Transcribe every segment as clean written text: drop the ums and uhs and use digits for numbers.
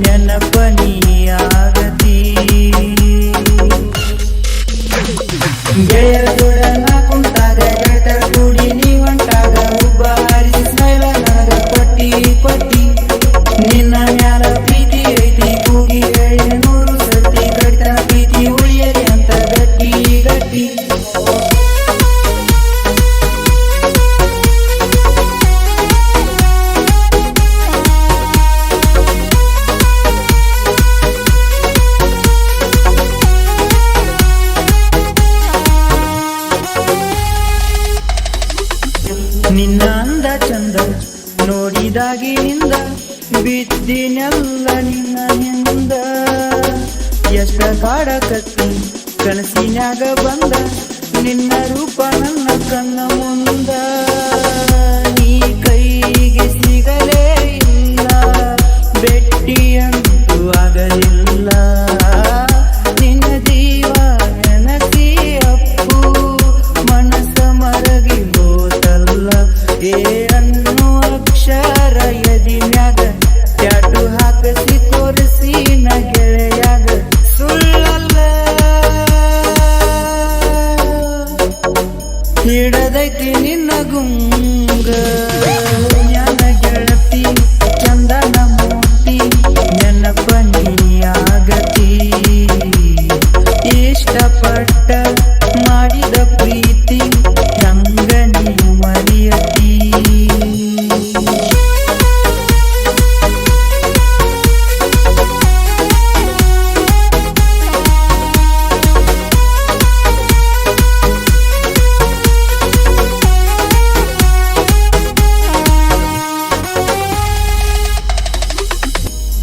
ನೆನಪನಿಯಾಗತಿ ಗೆಳೆಯರ ಜೋಡ ನಾ ಕುಂತಾಗ ಗೆಳತರ ಕೂಡಿ ನೀ ಹೊಂಟಾಗ ಉಬ್ಬಾರಿ ಸ್ಮೈಲ ನನಗ ಕೊಟ್ಟಿ ನಿನ್ನ ಮ್ಯಾಲ ಪ್ರೀತಿ ಐತಿ ಕೂಗಿ ಹೇಳಿ 100 ಸರ್ತಿ ಕಡಿತನ ಪ್ರೀತಿ ಉಳಿಯಲಿ ಅಂತ ಗಟ್ಟಿ ನಿನ್ನ ಅಂದ ಚಂದ ನೋಡಿದಾಗಿನಿಂದ ಬಿದ್ದಿನೆಲ್ಲ ನಿನ್ನ ಹಿಂದ ಎಷ್ಟ ಕಾಡಕತ್ತಿ ಕನಸಿನ್ಯಾಗ ಬಂದ ನಿನ್ನ ರೂಪ ನನ್ನ ಕಣ್ಣ ಮುಂದ ನೀ ಕೈಗೆ ಸಿಗಲೇ ಇಲ್ಲ ಭೆಟ್ಟಿಯಂತೂ ಆಗಲಿಲ್ಲ ನಿನ್ನ ಜೀವ ನೆನಸಿ ಅಪ್ಪು ಮನಸ್ಸ ಮರಗಿ ಹೋತಲ್ಲ ಏ ಅನ್ನೋ ಅಕ್ಷರ ಎದಿನ್ಯಾಗ ಟ್ಯಾಟು ಹಾಕಸಿ ತೋರಿಸಿ ನ ಗೆಳೆಯಾಗ ಸುಳ್ಳಲ್ಲ ಹಿಡದೈತಿ ನಿನ್ನ ಗುಂಗ ಜ್ಞಾನ ಗೆಳತಿ ಚಂದನ ಮೂರ್ತಿ ನೆನಪನಿಯಾಗತಿ ಇಷ್ಟಪಟ್ಟ ಮಾಡಿದ ಪ್ರೀತಿ ಹಂಗ ನೀ ಮರೆಯತಿ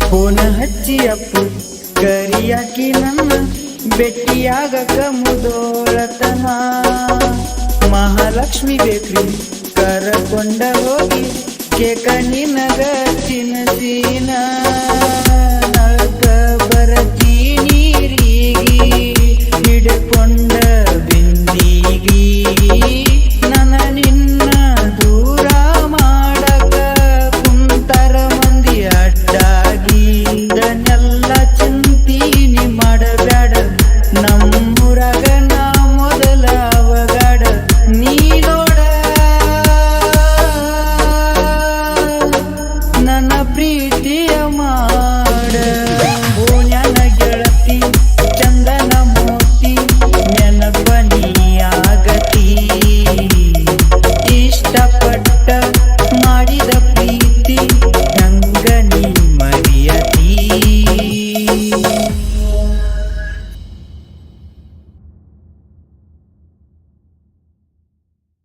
ಫೋನ ಹಚ್ಚಿ ಅಪ್ಪು ಕರಿಯಾಕಿ ನನ್ನ ಭೆಟ್ಟಿಯಾಗಕ ಮುದೋಳತನ ಮಹಾಲಕ್ಷ್ಮಿ ಬೇಕ್ರಿ ಕರಕೊಂಡ ಹೋಗಿ ಕೇಕ ನಿನಗ ತಿನಸೀನ